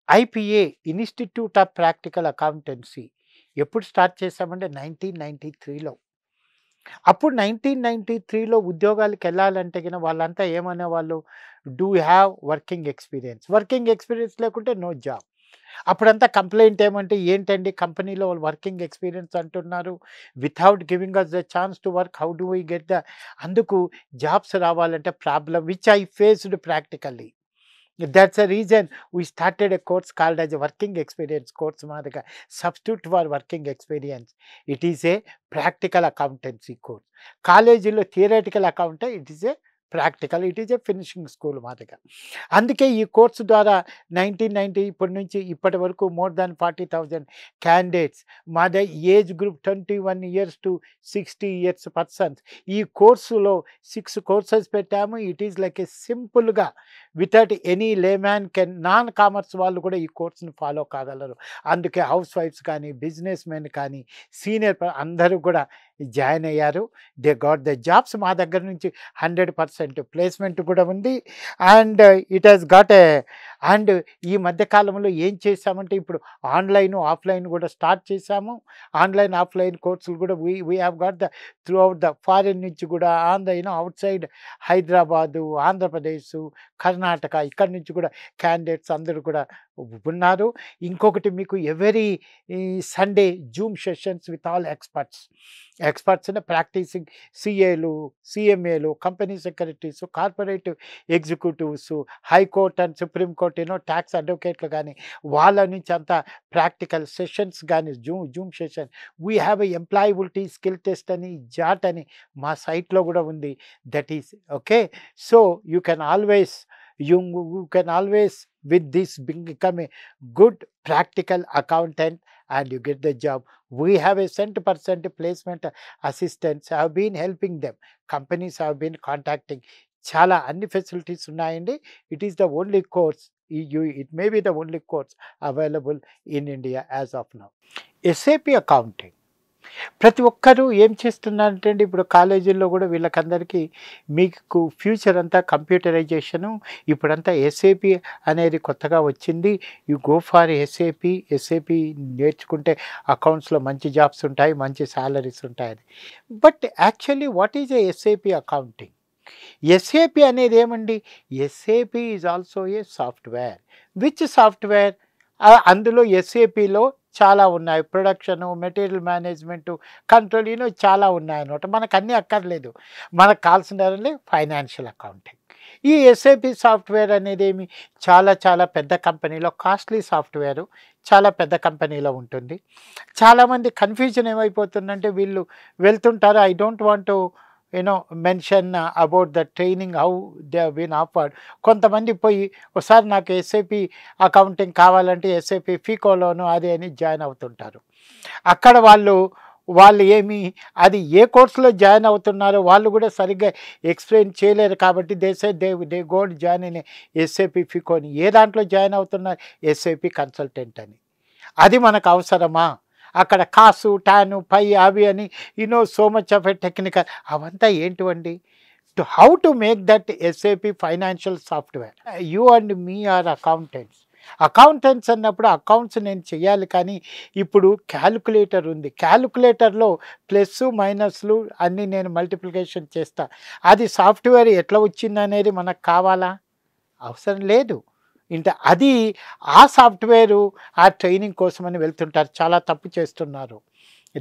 IPA institute of practical accountancy ఎప్పుడు start చేశామంటే 1993లో. అప్పుడు 1993లో ఉద్యోగాలకెళ్ళాలంటే గిన వాళ్ళంతా ఏమనేవాళ్ళు? Do you have working experience? Working experience లేకుంటే నో జాబ్. అప్పుడంతా కంప్లెయింట్ ఏమంటే, ఏంటండి కంపెనీలో వర్కింగ్ ఎక్స్‌పీరియన్స్ అంటున్నారు. Without giving us the chance to work how do we get the అందుకు జాబ్స్ రావాలంటే problem which I faced practically. That's the reason we started a course called as a working experience course మాదిరిగా substitute for working experience. It is a practical accountancy course. కాలేజీలో theoretical అకౌంటే, it is a practical, it is a finishing school మాదిరిగా. అందుకే ఈ course ద్వారా 1990 ఇప్పటి నుంచి ఇప్పటి వరకు మోర్ దాన్ 40,000 క్యాండిడేట్స్ మాది age group 21 years to 60 years persons. ఈ కోర్సులో 6 కోర్సెస్ పెట్టాము. ఇట్ ఈస్ లైక్ ఏ సింపుల్గా without any layman can non commerce వాళ్ళు కూడా ఈ కోర్సుని ఫాలో కాగలరు. అందుకే హౌస్ వైఫ్స్ కానీ బిజినెస్ మెన్ కానీ సీనియర్ అందరూ కూడా జాయిన్ అయ్యారు. They got the jobs. మా దగ్గర నుంచి 100% ప్లేస్మెంట్ కూడా ఉంది. And it has got a and ఈ మధ్య కాలంలో ఏం చేశామంటే ఇప్పుడు ఆన్లైన్ ఆఫ్లైన్ కూడా స్టార్ట్ చేశాము. ఆన్లైన్ ఆఫ్లైన్ కోర్సులు కూడా we have got the through out the foreign నుంచి కూడా on the outside Hyderabad, Andhra Pradesh, Karnataka ఇక్కడి నుంచి కూడా క్యాండిడేట్స్ అందరూ కూడా ఉన్నారు. ఇంకొకటి మీకు every Sunday Zoom sessions with all experts practicing సిఏలు, సిఎంఏలు, company secretaries, corporate executives, high court and Supreme Court tax అడ్వకేట్లు కానీ వాళ్ళ నుంచి అంతా ప్రాక్టికల్ సెషన్స్ కానీ Zoom session. We have a employability skill test అని జాట్ అని మా సైట్లో కూడా ఉంది. That is okay. So you can always with this become a good practical accountant and you get the job. We have a 100% placement assistants have been helping them. Companies have been contacting. చాలా అన్ని facilities ఉన్నాయండి. It is the only course, it may be the only course available in India as of now. SAP accounting ప్రతి ఒక్కరూ ఏం చేస్తున్నారంటే అండి, ఇప్పుడు కాలేజీల్లో కూడా వీళ్ళకందరికీ మీకు ఫ్యూచర్ అంతా కంప్యూటరైజేషను. ఇప్పుడంతా ఎస్ఏపి అనేది కొత్తగా వచ్చింది. యు గో ఫర్ ఎస్ఏపి నేర్చుకుంటే అకౌంట్స్లో మంచి జాబ్స్ ఉంటాయి, మంచి సాలరీస్ ఉంటాయని. But actually what is a SAP accounting? SAP అనేది ఏమండి? SAP is also a software. Which software? అందులో ఎస్ఏపిలో చాలా ఉన్నాయి. ప్రొడక్షను, మెటీరియల్ మేనేజ్మెంటు, కంట్రోల్ చాలా ఉన్నాయన్నమాట. మనకు అన్నీ అక్కర్లేదు. మనకు కావాల్సిన ఫైనాన్షియల్ అకౌంటింగ్. ఈ ఎస్ఏపి సాఫ్ట్వేర్ అనేది చాలా పెద్ద కంపెనీలో కాస్ట్లీ సాఫ్ట్వేరు, చాలా పెద్ద కంపెనీలో ఉంటుంది. చాలామంది కన్ఫ్యూజన్ ఏమైపోతుందంటే వీళ్ళు వెళ్తుంటారు. I don't want to mention about the training how they have been offered. కొంతమంది పోయి ఒకసారి నాకు ఎస్ఏపి అకౌంటింగ్ కావాలంటే ఎస్ఏపి ఫీకోలోను అది అని జాయిన్ అవుతుంటారు. అక్కడ వాళ్ళు ఏమి అది ఏ కోర్సులో జాయిన్ అవుతున్నారో వాళ్ళు కూడా సరిగ్గా ఎక్స్ప్లెయిన్ చేయలేరు. కాబట్టి దే గోడ్ జాయిన్ ఇన్ ఎస్ఏపి ఫీకోని. ఏ దాంట్లో జాయిన్ అవుతున్నారు? ఎస్ఏపి కన్సల్టెంట్ అని. అది మనకు అవసరమా? అక్కడ కాసు, టాను, పై అవి అని so much of a technical అవంతా ఏంటివండి? How to make that SAP financial software. You and me are accountants అన్నప్పుడు అకౌంట్స్ నేను చేయాలి. కానీ ఇప్పుడు క్యాలిక్యులేటర్ ఉంది. క్యాలిక్యులేటర్లో ప్లస్ మైనస్లు అన్నీ నేను మల్టిప్లికేషన్ చేస్తా. అది సాఫ్ట్వేర్ ఎట్లా వచ్చిందనేది మనకు కావాలా? అవసరం లేదు. అది ఆ సాఫ్ట్వేరు ఆ ట్రైనింగ్ కోసమని వెళ్తుంటారు. చాలా తప్పు చేస్తున్నారు.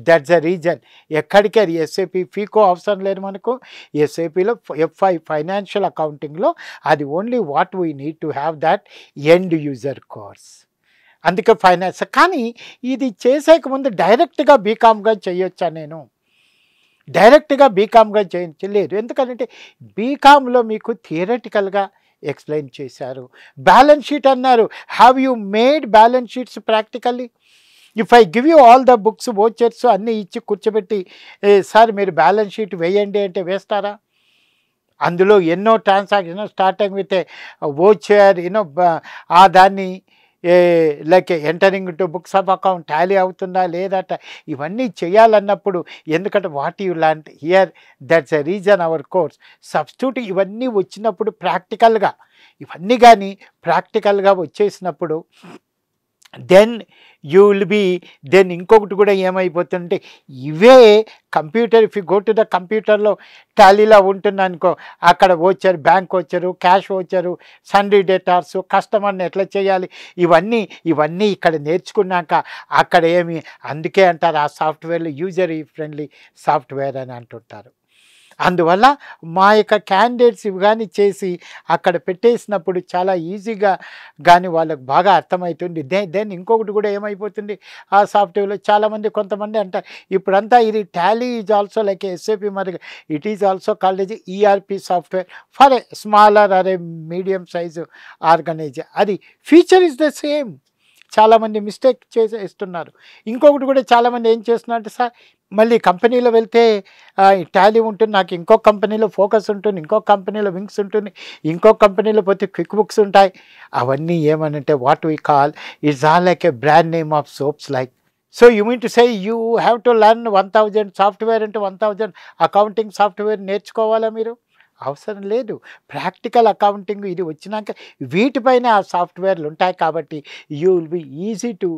That's the reason. ఎక్కడికి అది ఎస్ఏపి ఫీకో అవసరం లేదు మనకు. ఎస్ఏపిలో F5 ఫైనాన్షియల్ అకౌంటింగ్లో అది only what we need to have that end user course. అందుకే ఫైనాన్స్. కానీ ఇది చేసేక ముందు డైరెక్ట్గా బీకామ్గా చేయొచ్చా? నేను డైరెక్ట్గా బీకామ్గా చేయలేదు. ఎందుకంటే బీకామ్లో మీకు థియరటికల్గా ఎక్స్ప్లెయిన్ చేశారు. బ్యాలెన్స్ షీట్ అన్నారు. Have you made balance sheets practically? If I give you all the books, vouchers అన్నీ ఇచ్చి కూర్చోబెట్టి సార్ మీరు బ్యాలెన్స్ షీట్ వేయండి అంటే వేస్తారా? అందులో ఎన్నో ట్రాన్సాక్షన్ స్టార్టింగ్ విత్ వోచర్ దాన్ని like entering to books of account Tally అవుతుందా లేదట ఇవన్నీ చేయాలన్నప్పుడు. ఎందుకంటే what you learn here, that's a reason our course substitute. ఇవన్నీ వచ్చినప్పుడు ప్రాక్టికల్గా ఇవన్నీ కానీ ప్రాక్టికల్గా వచ్చేసినప్పుడు then you will be then ఇంకొకటి కూడా ఏమైపోతుందంటే ఇవే computer if you go to the కంప్యూటర్లో టాలీలో ఉంటుందనుకో, అక్కడ వచ్చారు బ్యాంక్ వచ్చారు, క్యాష్ వచ్చారు, సన్రీ డేటార్స్, కస్టమర్ని ఎట్లా చేయాలి, ఇవన్నీ ఇవన్నీ ఇక్కడ నేర్చుకున్నాక అక్కడ ఏమి, అందుకే అంటారు ఆ సాఫ్ట్వేర్లు యూజర్ ఫ్రెండ్లీ సాఫ్ట్వేర్ అని అంటుంటారు. అందువల్ల మా యొక్క క్యాండిడేట్స్ ఇవి కానీ చేసి అక్కడ పెట్టేసినప్పుడు చాలా ఈజీగా కానీ వాళ్ళకు బాగా అర్థమవుతుంది. దెన్ ఇంకొకటి కూడా ఏమైపోతుంది, ఆ సాఫ్ట్వేర్లో చాలామంది కొంతమంది అంటారు ఇప్పుడంతా ఇది Tally is also like SAP, మరి it is also called as ERP software for a smaller or a medium size organiser. అది ఫీచర్ ఇస్ ద సేమ్. చాలామంది మిస్టేక్ చేసేస్తున్నారు. ఇంకొకటి కూడా చాలామంది ఏం చేస్తున్నారంటే, సార్ మళ్ళీ కంపెనీలో వెళ్తే టాలీ ఉంటుంది, నాకు ఇంకో కంపెనీలో ఫోకస్ ఉంటుంది, ఇంకో కంపెనీలో వింగ్స్ ఉంటుంది, ఇంకో కంపెనీలో పోతే క్విక్ బుక్స్ ఉంటాయి. అవన్నీ ఏమనంటే what we call it's all like A brand name of swords like. So you mean to say you have to learn 1000 software అంటే 1000 అకౌంటింగ్ సాఫ్ట్వేర్ నేర్చుకోవాలా మీరు? అవసరం లేదు. ప్రాక్టికల్ అకౌంటింగ్ ఇది వచ్చినాక వీటిపైన ఆ సాఫ్ట్వేర్లు ఉంటాయి కాబట్టి you will be easy to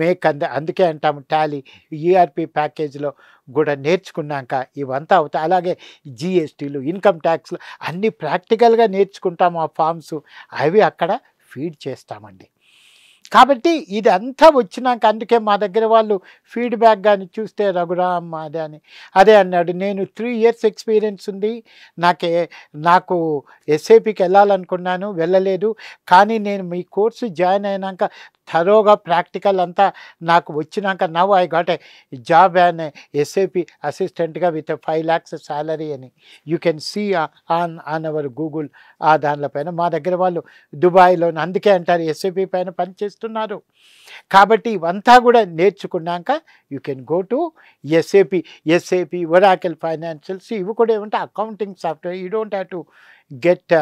make. అందుకే అంటాము టాలీ ఈఆర్పి ప్యాకేజ్లో కూడా నేర్చుకున్నాక ఇవంతా అవుతాయి. అలాగే జిఎస్టీలు, ఇన్కమ్ ట్యాక్స్లు అన్నీ ప్రాక్టికల్గా నేర్చుకుంటాము. ఆ ఫామ్స్ అవి అక్కడ ఫీడ్ చేస్తామండి. కాబట్టి ఇదంతా వచ్చినాక అందుకే మా దగ్గర వాళ్ళు ఫీడ్బ్యాక్ కానీ చూస్తే రఘురామ్ అదే అన్నాడు, నేను 3 years ఎక్స్పీరియన్స్ ఉంది, నాకు ఎస్ఏపికి వెళ్ళాలనుకున్నాను, వెళ్ళలేదు, కానీ నేను మీ కోర్సు జాయిన్ అయినాక థరోగా ప్రాక్టికల్ అంతా నాకు వచ్చినాక now I got a job and SAP అసిస్టెంట్గా విత్ 5 lakhs శాలరీ అని you can see on our Google. ఆ దానిపైన మా దగ్గర వాళ్ళు దుబాయ్లో, అందుకే అంటారు ఎస్ఏపి పైన పనిచేస్తున్నారు. కాబట్టి ఇవంతా కూడా నేర్చుకున్నాక you can go to SAP Oracle financials, ఇవి కూడా ఏమంటే accounting software. You don't have to get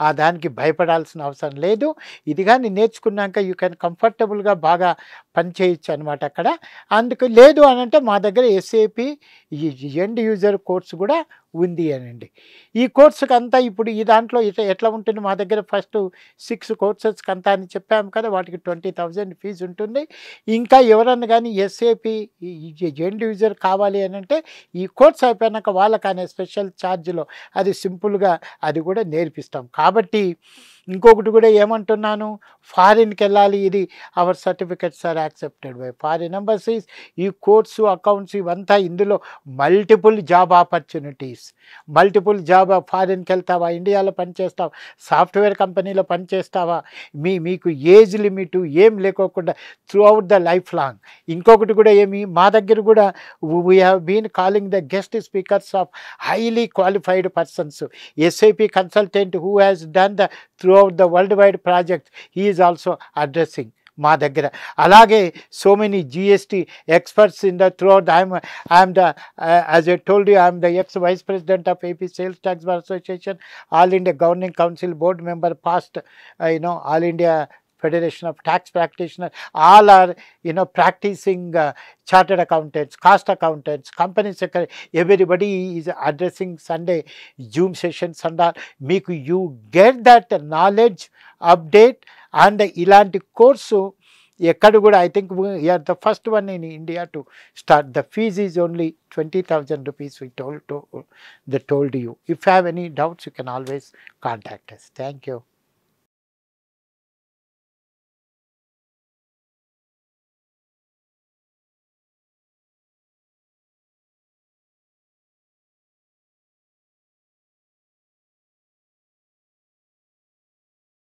ఆ దానికి భయపడాల్సిన అవసరం లేదు. ఇది కానీ నేర్చుకున్నాక యూ కెన్ కంఫర్టబుల్గా బాగా పని చేయొచ్చు అనమాట అక్కడ. అందుకు లేదు అని అంటే మా దగ్గర ఎస్ఏపి ఎండ్ యూజర్ కోర్సు కూడా ఉంది అనండి. ఈ కోర్సుకి అంతా ఇప్పుడు ఈ దాంట్లో ఎట్లా ఉంటుంది, మా దగ్గర ఫస్ట్ 6 కోర్సెస్కి అంతా అని చెప్పాము కదా, వాటికి 20,000 ఫీజు ఉంటుంది. ఇంకా ఎవరన్నా కానీ ఎస్ఏపి ఎండ్ యూజర్ కావాలి అని అంటే ఈ కోర్స్ అయిపోయినాక వాళ్ళకనే స్పెషల్ ఛార్జ్లో అది సింపుల్గా అది కూడా నేర్పిస్తాం. కాబట్టి ఇంకొకటి కూడా ఏమంటున్నాను, ఫారిన్కి వెళ్ళాలి, ఇది our certificates are accepted by foreign embassies. ఈ కోర్సు అకౌంట్స్ ఇవంతా ఇందులో multiple job opportunities, multiple job. ఫారిన్కి వెళ్తావా, ఇండియాలో పనిచేస్తావా, సాఫ్ట్వేర్ కంపెనీలో పనిచేస్తావా, మీకు ఏజ్ లిమిట్ ఏం లేకోకుండా throughout the life long. ఇంకొకటి కూడా మా దగ్గర కూడా we have been calling the guest speakers of highly qualified persons. SIP consultant who has done the throughout the worldwide project, he is also addressing మా దగ్గర. అలాగే so many GST experts in the throughout. I'm the as I told you, I'm the ex vice president of AP sales tax bar association, all India governing council board member, past all India Federation of Tax Practitioners, all are practicing chartered accountants, cost accountants, company secretary, everybody is addressing Sunday Zoom sessions and all. Make you get that knowledge update and ilanti course ekkada kuda. I think we are the first one in India to start. The fees is only 20,000 rupees we told you. If you have any doubts, you can always contact us. Thank you.